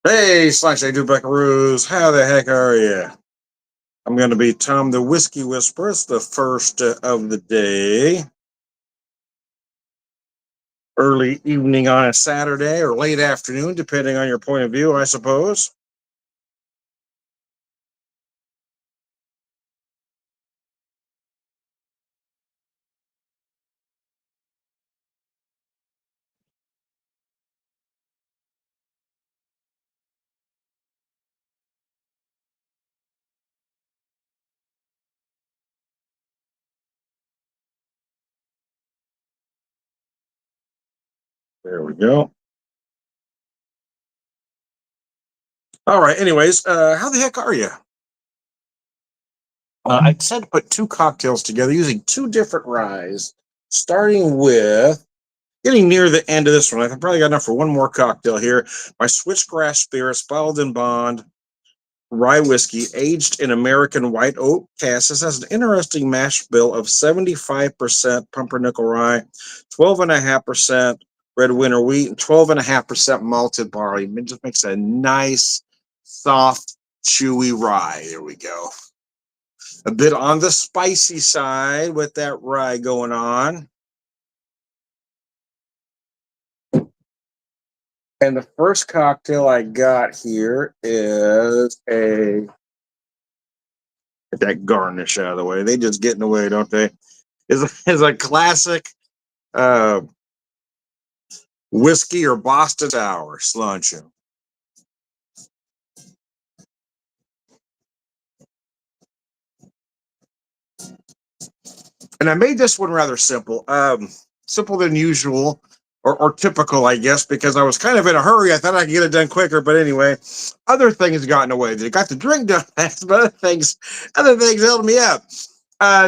Hey, Slash, I do Buckaroos. How the heck are you? I'm going to be Tom the Whiskey Whisperer. It's the first of the day. Early evening on a Saturday or late afternoon, depending on your point of view, I suppose. There we go. All right. Anyways, how the heck are you? I decided to put two cocktails together using two different ryes, starting with getting near the end of this one. I've probably got enough for one more cocktail here. My Switchgrass Spirits, bottled in bond, rye whiskey aged in American white oak casks. This has an interesting mash bill of 75% pumpernickel rye, 12.5% red winter wheat, and 12.5% malted barley. It just makes a nice, soft, chewy rye. There we go. A bit on the spicy side with that rye going on. And the first cocktail I got here is a get that garnish out of the way. They just get in the way, don't they? Is a classic uh, whiskey or Boston sour cilantro. And I made this one rather simple, simple than usual, or typical, I guess, because I was kind of in a hurry. I thought I could get it done quicker, but anyway, other things got in the way. They got the drink done fast, but other things held me up.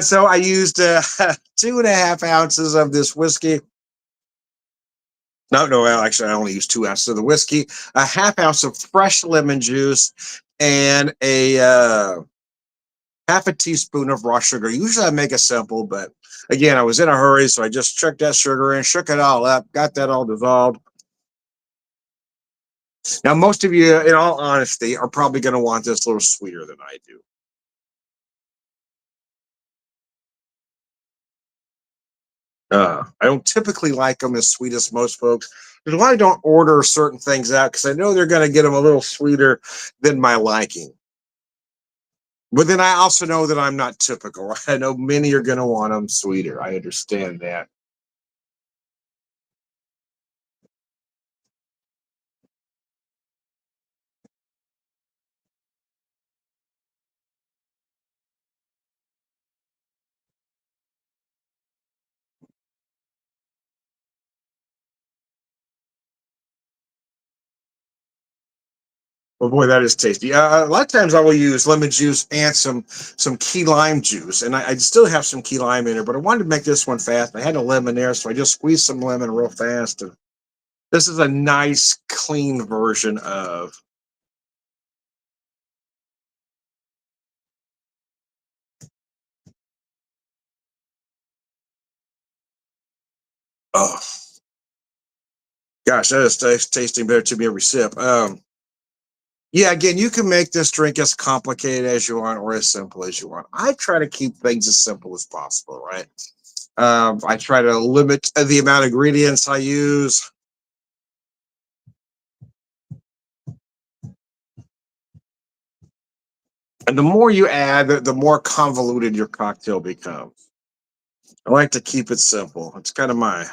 So I used 2.5 ounces of this whiskey. No, well, actually, I only used 2 ounces of the whiskey, a half ounce of fresh lemon juice, and a half a teaspoon of raw sugar. Usually I make it simple, but again, I was in a hurry, so I just chucked that sugar in, shook it all up, got that all dissolved. Now, most of you, in all honesty, are probably going to want this a little sweeter than I do. I don't typically like them as sweet as most folks. That's why I don't order certain things out because I know they're going to get them a little sweeter than my liking. But then I also know that I'm not typical. I know many are going to want them sweeter. I understand that. Oh boy, that is tasty. A lot of times I will use lemon juice and some key lime juice, and I still have some key lime in there. But I wanted to make this one fast. I had a lemon there, so I just squeezed some lemon real fast. And this is a nice, clean version of. Oh gosh, that is tasting better to me every sip. Yeah, again, you can make this drink as complicated as you want or as simple as you want. I try to keep things as simple as possible, right? I try to limit the amount of ingredients I use. And the more you add, the more convoluted your cocktail becomes. I like to keep it simple. It's kind of my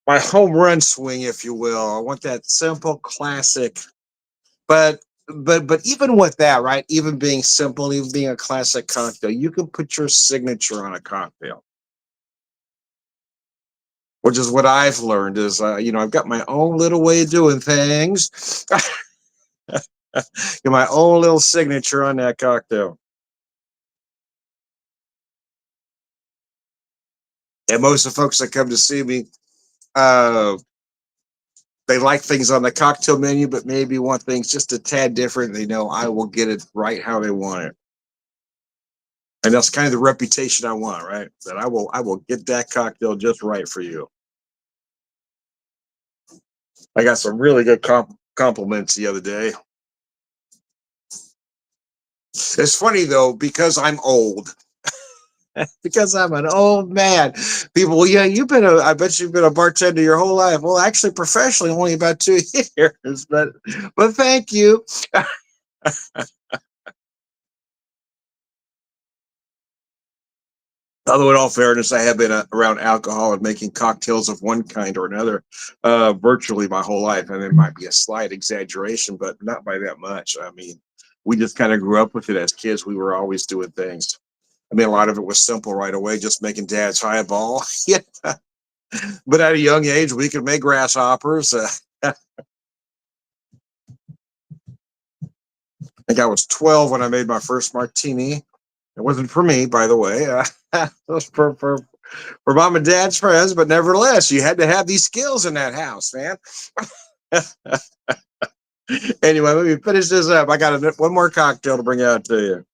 home run swing, if you will. I want that simple, classic. But but even with that, right? Even being simple, even being a classic cocktail, you can put your signature on a cocktail, which is what I've learned. Is I've got my own little way of doing things. Get my own little signature on that cocktail. And most of the folks that come to see me, uh, they like things on the cocktail menu, but maybe want things just a tad different. They know I will get it right how they want it. And that's kind of the reputation I want, right? That I will get that cocktail just right for you. I got some really good compliments the other day. It's funny though, because I'm old. Because I'm an old man. People, well, yeah, I bet you've been a bartender your whole life. Well, actually, professionally, only about 2 years, but thank you. Although, in all fairness, I have been around alcohol and making cocktails of one kind or another virtually my whole life. And it might be a slight exaggeration, but not by that much. I mean, we just kind of grew up with it as kids. We were always doing things. I mean, a lot of it was simple right away, just making dad's highball. Yeah. But at a young age, we could make grasshoppers. I think I was 12 when I made my first martini. It wasn't for me, by the way. It was for mom and dad's friends, but nevertheless, you had to have these skills in that house, man. Anyway, let me finish this up. I got one more cocktail to bring out to you.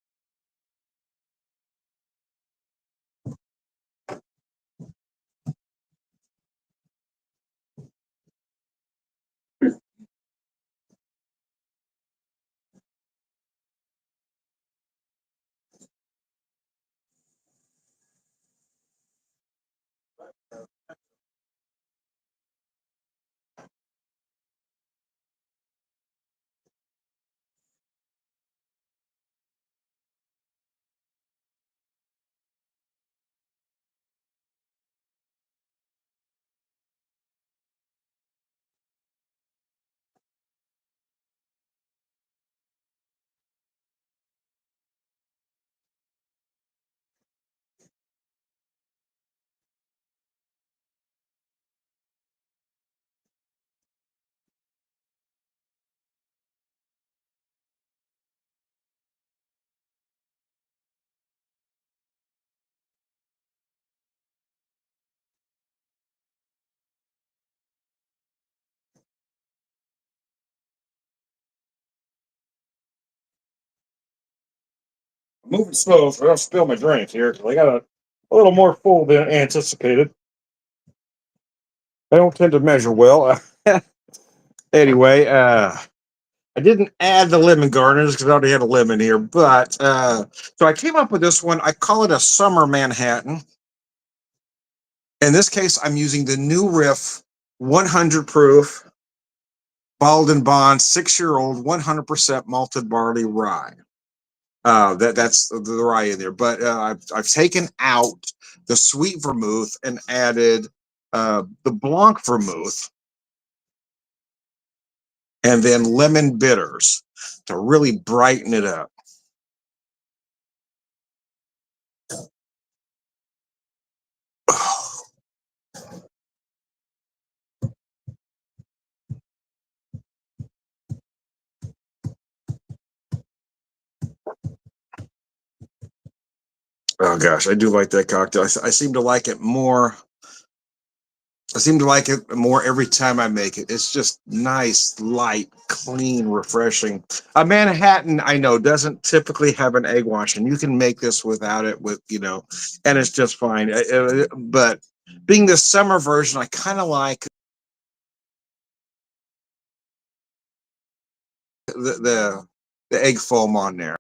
Moving slow, so I don't spill my drink here because I got a little more full than anticipated. I don't tend to measure well. Anyway, I didn't add the lemon garnish because I already had a lemon here, but so I came up with this one. I call it a summer Manhattan. In this case, I'm using the New Riff 100 proof Bald and Bond 6 year old 100% malted barley rye. That's the rye in there, but I've taken out the sweet vermouth and added the blanc vermouth and then lemon bitters to really brighten it up. Oh gosh, I do like that cocktail. I seem to like it more. I seem to like it more every time I make it. It's just nice, light, clean, refreshing. A Manhattan, I know, doesn't typically have an egg wash, and you can make this without it, and it's just fine. But being the summer version, I kind of like the egg foam on there.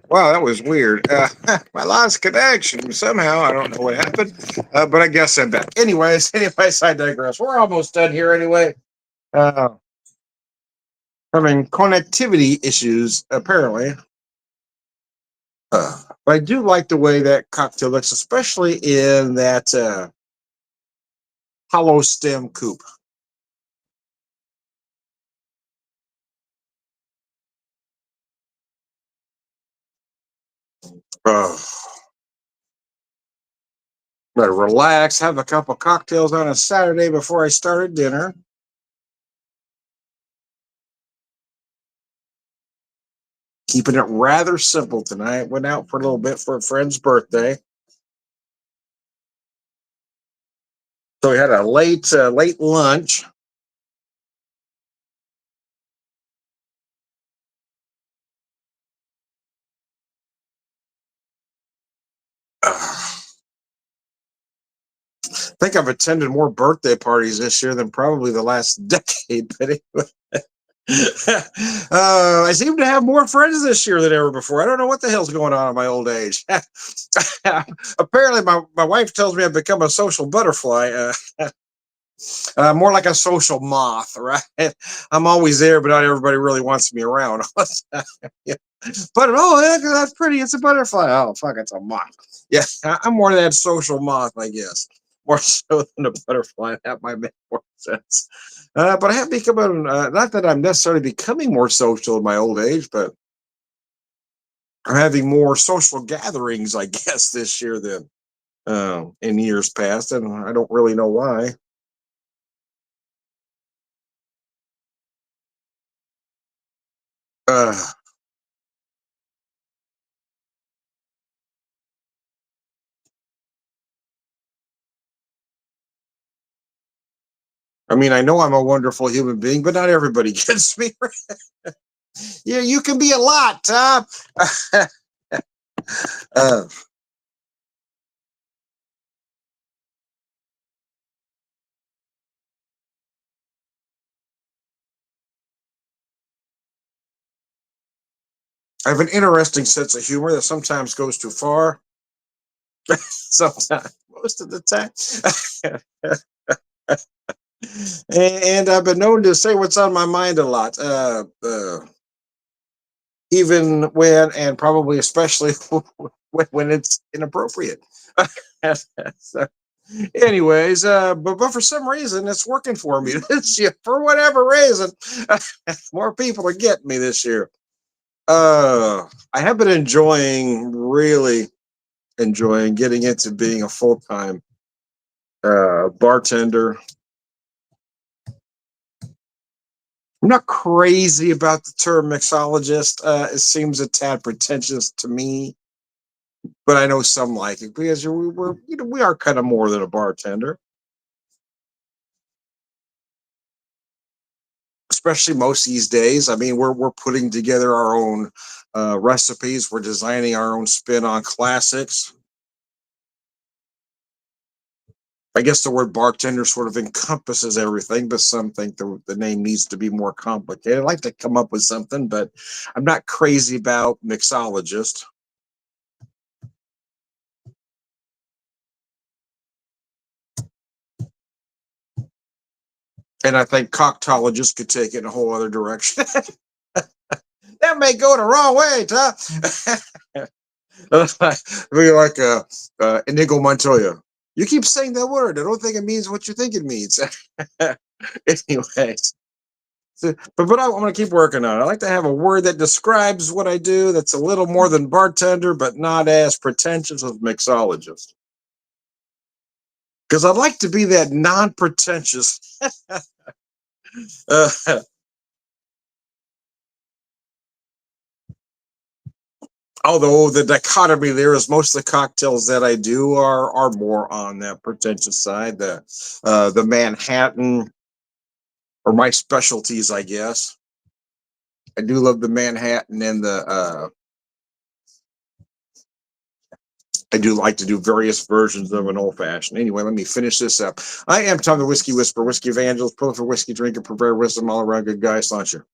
Wow, that was weird. I lost connection somehow. I don't know what happened, but I guess I'm back. Anyways, I digress. We're almost done here anyway. Uh, Having connectivity issues, apparently. But I do like the way that cocktail looks, especially in that. hollow stem coupe. Uh, Better relax, have a couple cocktails on a Saturday before I started dinner. Keeping it rather simple tonight. Went out for a little bit for a friend's birthday. So we had a late lunch. I think I've attended more birthday parties this year than probably the last decade. But anyway, I seem to have more friends this year than ever before. I don't know what the hell's going on in my old age. Apparently, my wife tells me I've become a social butterfly. More like a social moth, right? I'm always there, but not everybody really wants me around. Yeah. But oh, that's pretty. It's a butterfly. Oh, fuck, it's a moth. Yeah, I'm more of that social moth, I guess. More so than a butterfly. That might make more sense. But I have become not that I'm necessarily becoming more social in my old age, but I'm having more social gatherings, I guess, this year than in years past, and I don't really know why. Uh, I mean, I know I'm a wonderful human being, but not everybody gets me. Yeah, you can be a lot, Tom. uh, I have an interesting sense of humor that sometimes goes too far. Sometimes, most of the time. And I've been known to say what's on my mind a lot, even when, and probably especially when it's inappropriate. So, anyways, but for some reason it's working for me this year. For whatever reason, more people are getting me this year. I have been really enjoying getting into being a full time bartender. I'm not crazy about the term mixologist. It seems a tad pretentious to me, but I know some like it because we are kind of more than a bartender, especially most these days. I mean, we're putting together our own recipes. We're designing our own spin on classics. I guess the word bartender sort of encompasses everything, but some think the name needs to be more complicated. I like to come up with something, but I'm not crazy about mixologist. And I think coctologist could take it in a whole other direction. That may go the wrong way, Tom. Be like Inigo Montoya. You keep saying that word. I don't think it means what you think it means. Anyways, I'm going to keep working on it. I like to have a word that describes what I do that's a little more than bartender, but not as pretentious as mixologist. Because I'd like to be that non pretentious. uh, Although the dichotomy there is most of the cocktails that I do are more on that pretentious side. The Manhattan are my specialties, I guess. I do love the Manhattan and the I do like to do various versions of an old fashioned. Anyway, let me finish this up. I am Tom the Whiskey Whisperer, Whiskey Evangelist, prolific whiskey drinker, purveyor of wisdom, all around good guy, Sláinte.